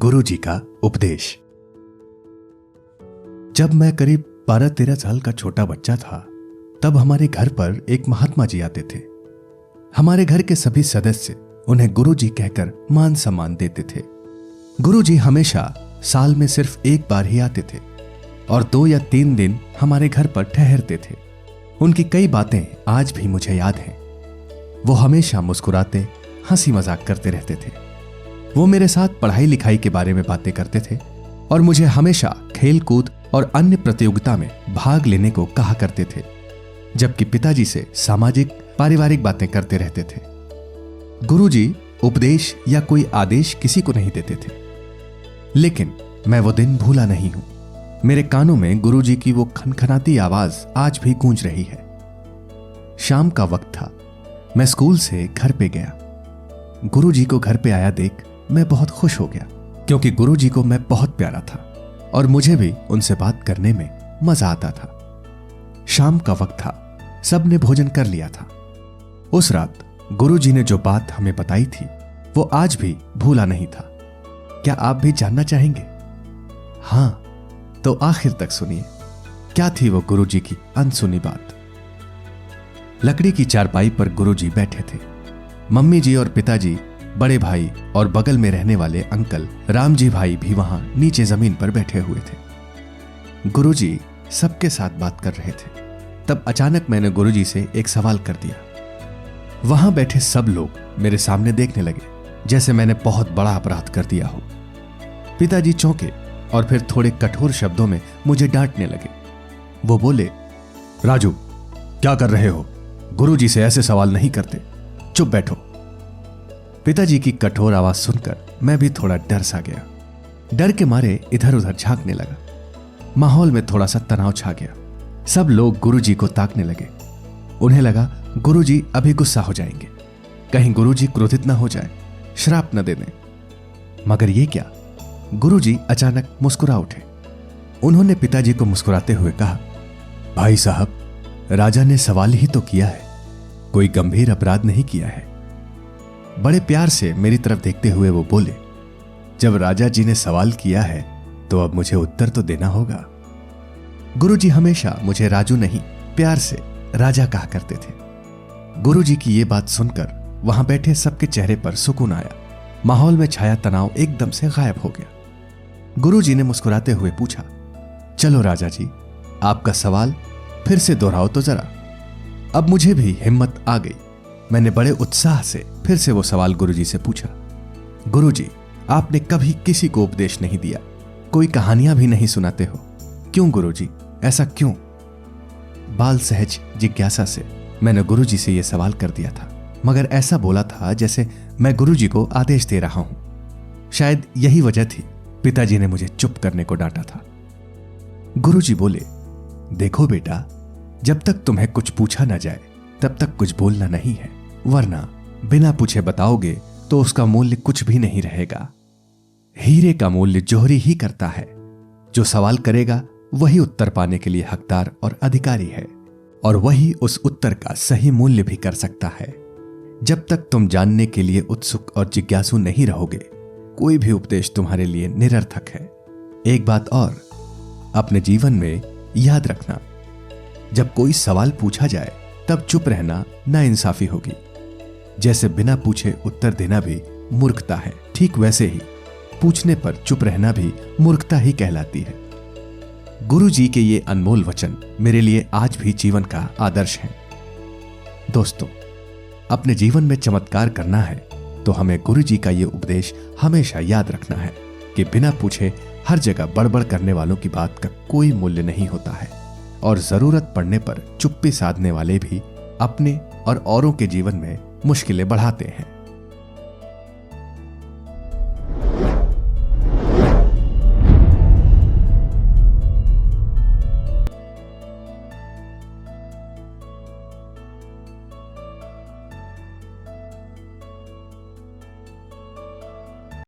गुरुजी का उपदेश। जब मैं करीब 12-13 साल का छोटा बच्चा था, तब हमारे घर पर एक महात्मा जी आते थे। हमारे घर के सभी सदस्य उन्हें गुरुजी कहकर मान सम्मान देते थे। गुरुजी हमेशा साल में सिर्फ एक बार ही आते थे और 2 या 3 दिन हमारे घर पर ठहरते थे। उनकी कई बातें आज भी मुझे याद हैं। वो हमेशा मुस्कुराते, हंसी मजाक करते रहते थे। वो मेरे साथ पढ़ाई लिखाई के बारे में बातें करते थे और मुझे हमेशा खेल कूद और अन्य प्रतियोगिता में भाग लेने को कहा करते थे, जबकि पिताजी से सामाजिक पारिवारिक बातें करते रहते थे। गुरुजी उपदेश या कोई आदेश किसी को नहीं देते थे, लेकिन मैं वो दिन भूला नहीं हूं। मेरे कानों में गुरुजी की वो खनखनाती आवाज आज भी गूंज रही है। शाम का वक्त था। मैं स्कूल से घर पे गया। गुरुजी को घर पे आया देख मैं बहुत खुश हो गया, क्योंकि गुरुजी को मैं बहुत प्यारा था और मुझे भी उनसे बात करने में मजा आता था। शाम का वक्त था। सबने भोजन कर लिया था। उस रात गुरुजी ने जो बात हमें बताई थी वो आज भी भूला नहीं था। क्या आप भी जानना चाहेंगे? हां, तो आखिर तक सुनिए। क्या थी वो गुरुजी की अनसुनी बात? लकड़ी की चारपाई पर गुरुजी बैठे थे। मम्मी जी और पिताजी, बड़े भाई और बगल में रहने वाले अंकल रामजी भाई भी वहां नीचे जमीन पर बैठे हुए थे। गुरुजी सबके साथ बात कर रहे थे। तब अचानक मैंने गुरुजी से एक सवाल कर दिया। वहां बैठे सब लोग मेरे सामने देखने लगे, जैसे मैंने बहुत बड़ा अपराध कर दिया हो। पिताजी चौंके और फिर थोड़े कठोर शब्दों में मुझे डांटने लगे। वो बोले, राजू, क्या कर रहे हो? गुरुजी से ऐसे सवाल नहीं करते, चुप बैठो। पिताजी की कठोर आवाज सुनकर मैं भी थोड़ा डर सा गया। डर के मारे इधर उधर झांकने लगा। माहौल में थोड़ा सा तनाव छा गया। सब लोग गुरुजी को ताकने लगे। उन्हें लगा गुरुजी अभी गुस्सा हो जाएंगे, कहीं गुरुजी क्रोधित ना हो जाए, श्राप न दे दें। मगर ये क्या, गुरुजी अचानक मुस्कुरा उठे। उन्होंने पिताजी को मुस्कुराते हुए कहा, भाई साहब, राजा ने सवाल ही तो किया है, कोई गंभीर अपराध नहीं किया है। बड़े प्यार से मेरी तरफ देखते हुए वो बोले, जब राजा जी ने सवाल किया है तो अब मुझे उत्तर तो देना होगा। गुरुजी हमेशा मुझे राजू नहीं, प्यार से राजा कहा करते थे। गुरुजी की ये बात सुनकर वहां बैठे सबके चेहरे पर सुकून आया। माहौल में छाया तनाव एकदम से गायब हो गया। गुरुजी ने मुस्कुराते हुए पूछा, चलो राजा जी, आपका सवाल फिर से दोहराओ तो जरा। अब मुझे भी हिम्मत आ गई। मैंने बड़े उत्साह से फिर से वो सवाल गुरुजी से पूछा। गुरुजी, आपने कभी किसी को उपदेश नहीं दिया, कोई कहानियां भी नहीं सुनाते हो, क्यों गुरुजी, ऐसा क्यों? बाल सहज जिज्ञासा से मैंने गुरुजी से यह सवाल कर दिया था, मगर ऐसा बोला था जैसे मैं गुरुजी को आदेश दे रहा हूं। शायद यही वजह थी पिताजी ने मुझे चुप करने को डांटा था। गुरुजी बोले, देखो बेटा, जब तक तुम्हें कुछ पूछा ना जाए तब तक कुछ बोलना नहीं है, वरना बिना पूछे बताओगे तो उसका मूल्य कुछ भी नहीं रहेगा। हीरे का मूल्य जोहरी ही करता है। जो सवाल करेगा वही उत्तर पाने के लिए हकदार और अधिकारी है, और वही उस उत्तर का सही मूल्य भी कर सकता है। जब तक तुम जानने के लिए उत्सुक और जिज्ञासु नहीं रहोगे, कोई भी उपदेश तुम्हारे लिए निरर्थक है। एक बात और अपने जीवन में याद रखना, जब कोई सवाल पूछा जाए तब चुप रहना नाइंसाफी होगी। जैसे बिना पूछे उत्तर देना भी मूर्खता है, ठीक वैसे ही पूछने पर चुप रहना भी मूर्खता ही कहलाती है। गुरुजी के ये अनमोल वचन मेरे लिए आज भी जीवन का आदर्श हैं। दोस्तों, अपने जीवन में चमत्कार करना है तो हमें गुरुजी का ये उपदेश हमेशा याद रखना है कि बिना पूछे हर जगह बड़बड़ करने वालों की बात का कोई मूल्य नहीं होता है, और जरूरत पड़ने पर चुप्पी साधने वाले भी अपने और औरों के जीवन में मुश्किलें बढ़ाते हैं।